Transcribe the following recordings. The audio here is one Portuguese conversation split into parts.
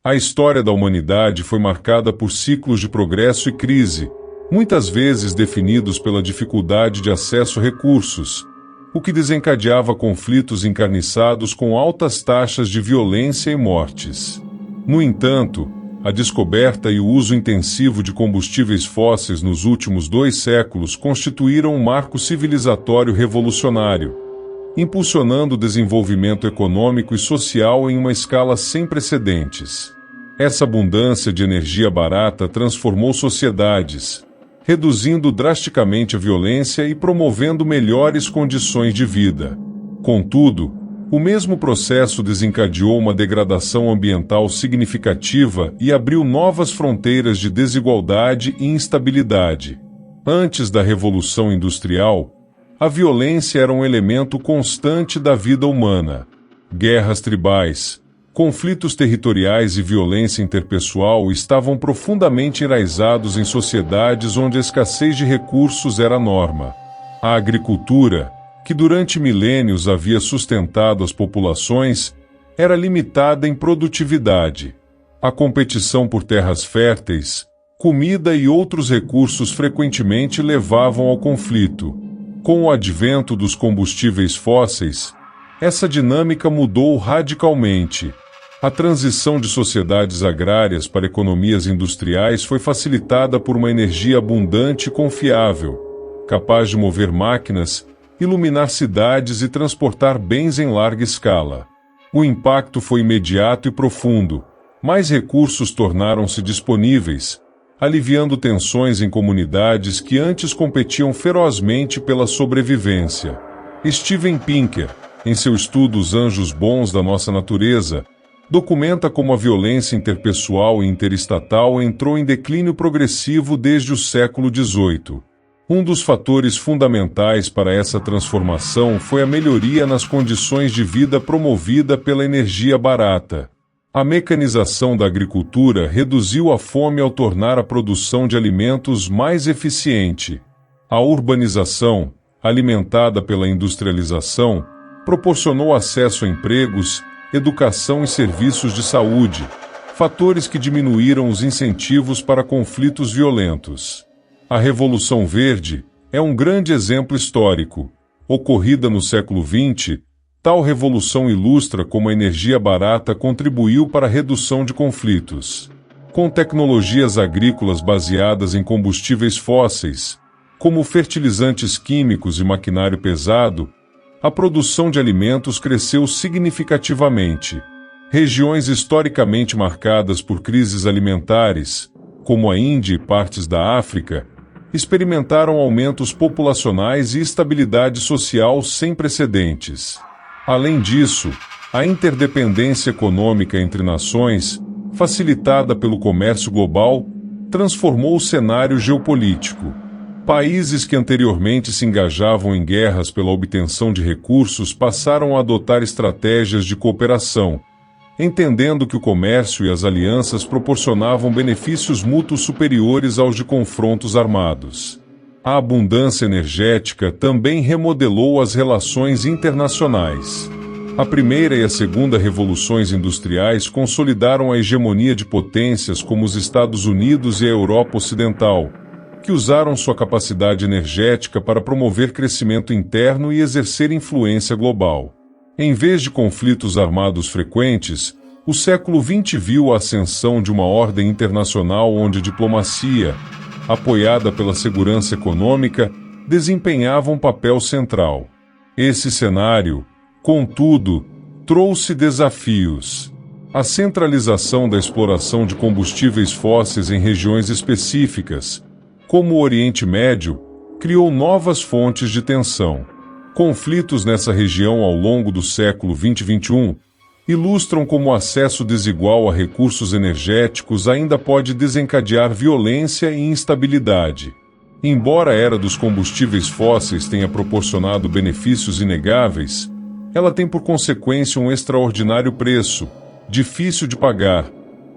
A história da humanidade foi marcada por ciclos de progresso e crise, muitas vezes definidos pela dificuldade de acesso a recursos, o que desencadeava conflitos encarniçados com altas taxas de violência e mortes. No entanto, a descoberta e o uso intensivo de combustíveis fósseis nos últimos 2 séculos constituíram um marco civilizatório revolucionário, impulsionando o desenvolvimento econômico e social em uma escala sem precedentes. Essa abundância de energia barata transformou sociedades, reduzindo drasticamente a violência e promovendo melhores condições de vida. Contudo, o mesmo processo desencadeou uma degradação ambiental significativa e abriu novas fronteiras de desigualdade e instabilidade. Antes da Revolução Industrial, a violência era um elemento constante da vida humana. Guerras tribais, conflitos territoriais e violência interpessoal estavam profundamente enraizados em sociedades onde a escassez de recursos era a norma. A agricultura, que durante milênios havia sustentado as populações, era limitada em produtividade. A competição por terras férteis, comida e outros recursos frequentemente levavam ao conflito. Com o advento dos combustíveis fósseis, essa dinâmica mudou radicalmente. A transição de sociedades agrárias para economias industriais foi facilitada por uma energia abundante e confiável, capaz de mover máquinas, iluminar cidades e transportar bens em larga escala. O impacto foi imediato e profundo. Mais recursos tornaram-se disponíveis, aliviando tensões em comunidades que antes competiam ferozmente pela sobrevivência. Steven Pinker, em seu estudo Os Anjos Bons da Nossa Natureza, documenta como a violência interpessoal e interestatal entrou em declínio progressivo desde o século XVIII. Um dos fatores fundamentais para essa transformação foi a melhoria nas condições de vida promovida pela energia barata. A mecanização da agricultura reduziu a fome ao tornar a produção de alimentos mais eficiente. A urbanização, alimentada pela industrialização, proporcionou acesso a empregos, educação e serviços de saúde, fatores que diminuíram os incentivos para conflitos violentos. A Revolução Verde é um grande exemplo histórico. Ocorrida no século XX, tal revolução ilustra como a energia barata contribuiu para a redução de conflitos. Com tecnologias agrícolas baseadas em combustíveis fósseis, como fertilizantes químicos e maquinário pesado, a produção de alimentos cresceu significativamente. Regiões historicamente marcadas por crises alimentares, como a Índia e partes da África, experimentaram aumentos populacionais e estabilidade social sem precedentes. Além disso, a interdependência econômica entre nações, facilitada pelo comércio global, transformou o cenário geopolítico. Países que anteriormente se engajavam em guerras pela obtenção de recursos passaram a adotar estratégias de cooperação, entendendo que o comércio e as alianças proporcionavam benefícios mútuos superiores aos de confrontos armados. A abundância energética também remodelou as relações internacionais. A primeira e a segunda revoluções industriais consolidaram a hegemonia de potências como os Estados Unidos e a Europa Ocidental, que usaram sua capacidade energética para promover crescimento interno e exercer influência global. Em vez de conflitos armados frequentes, o século XX viu a ascensão de uma ordem internacional onde a diplomacia, apoiada pela segurança econômica, desempenhava um papel central. Esse cenário, contudo, trouxe desafios. A centralização da exploração de combustíveis fósseis em regiões específicas, como o Oriente Médio, criou novas fontes de tensão. Conflitos nessa região ao longo do século XX e XXI ilustram como o acesso desigual a recursos energéticos ainda pode desencadear violência e instabilidade. Embora a era dos combustíveis fósseis tenha proporcionado benefícios inegáveis, ela tem por consequência um extraordinário preço, difícil de pagar.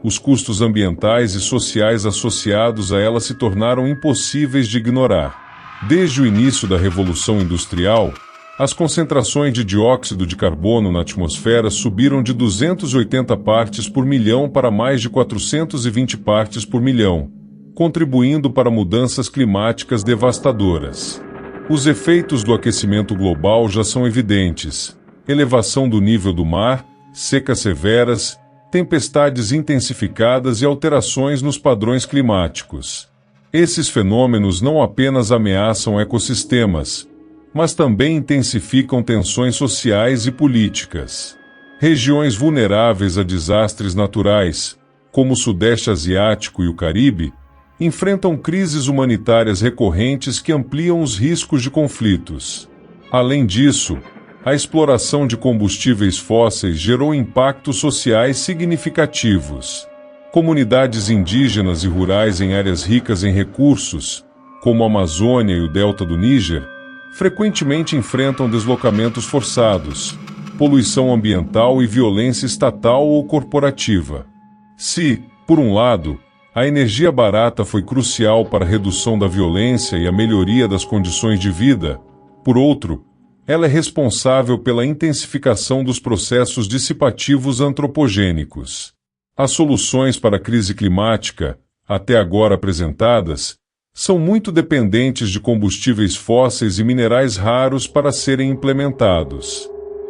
Os custos ambientais e sociais associados a ela se tornaram impossíveis de ignorar. Desde o início da Revolução Industrial, As concentrações de dióxido de carbono na atmosfera subiram de 280 partes por milhão para mais de 420 partes por milhão, contribuindo para mudanças climáticas devastadoras. Os efeitos do aquecimento global já são evidentes: elevação do nível do mar, secas severas, tempestades intensificadas e alterações nos padrões climáticos. Esses fenômenos não apenas ameaçam ecossistemas, mas também intensificam tensões sociais e políticas. Regiões vulneráveis a desastres naturais, como o Sudeste Asiático e o Caribe, enfrentam crises humanitárias recorrentes que ampliam os riscos de conflitos. Além disso, a exploração de combustíveis fósseis gerou impactos sociais significativos. Comunidades indígenas e rurais em áreas ricas em recursos, como a Amazônia e o Delta do Níger, frequentemente enfrentam deslocamentos forçados, poluição ambiental e violência estatal ou corporativa. Se, por um lado, a energia barata foi crucial para a redução da violência e a melhoria das condições de vida, por outro, ela é responsável pela intensificação dos processos dissipativos antropogênicos. As soluções para a crise climática, até agora apresentadas, são muito dependentes de combustíveis fósseis e minerais raros para serem implementados.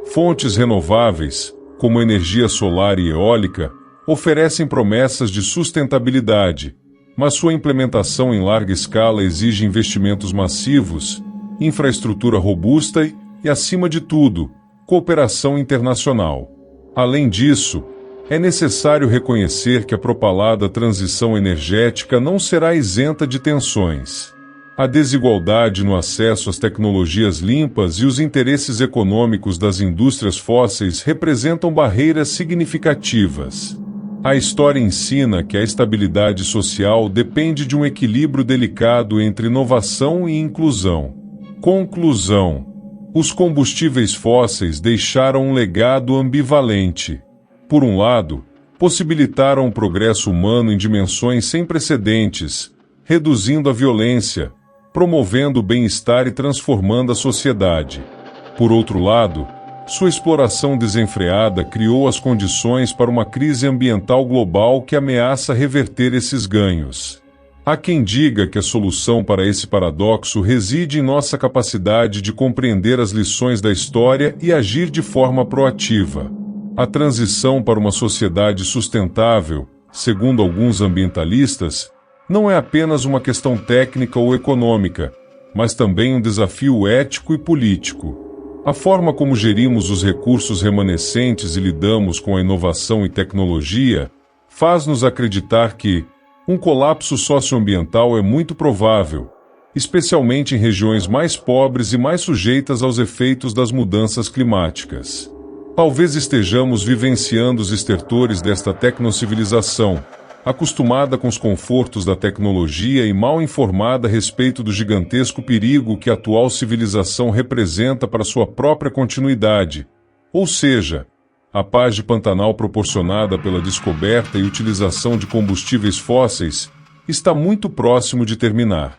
Fontes renováveis, como energia solar e eólica, oferecem promessas de sustentabilidade, mas sua implementação em larga escala exige investimentos massivos, infraestrutura robusta e, acima de tudo, cooperação internacional. Além disso, é necessário reconhecer que a propalada transição energética não será isenta de tensões. A desigualdade no acesso às tecnologias limpas e os interesses econômicos das indústrias fósseis representam barreiras significativas. A história ensina que a estabilidade social depende de um equilíbrio delicado entre inovação e inclusão. Conclusão: os combustíveis fósseis deixaram um legado ambivalente. Por um lado, possibilitaram o progresso humano em dimensões sem precedentes, reduzindo a violência, promovendo o bem-estar e transformando a sociedade. Por outro lado, sua exploração desenfreada criou as condições para uma crise ambiental global que ameaça reverter esses ganhos. Há quem diga que a solução para esse paradoxo reside em nossa capacidade de compreender as lições da história e agir de forma proativa. A transição para uma sociedade sustentável, segundo alguns ambientalistas, não é apenas uma questão técnica ou econômica, mas também um desafio ético e político. A forma como gerimos os recursos remanescentes e lidamos com a inovação e tecnologia faz-nos acreditar que um colapso socioambiental é muito provável, especialmente em regiões mais pobres e mais sujeitas aos efeitos das mudanças climáticas. Talvez estejamos vivenciando os estertores desta tecnocivilização, acostumada com os confortos da tecnologia e mal informada a respeito do gigantesco perigo que a atual civilização representa para sua própria continuidade, ou seja, a paz de Pantanal proporcionada pela descoberta e utilização de combustíveis fósseis está muito próximo de terminar.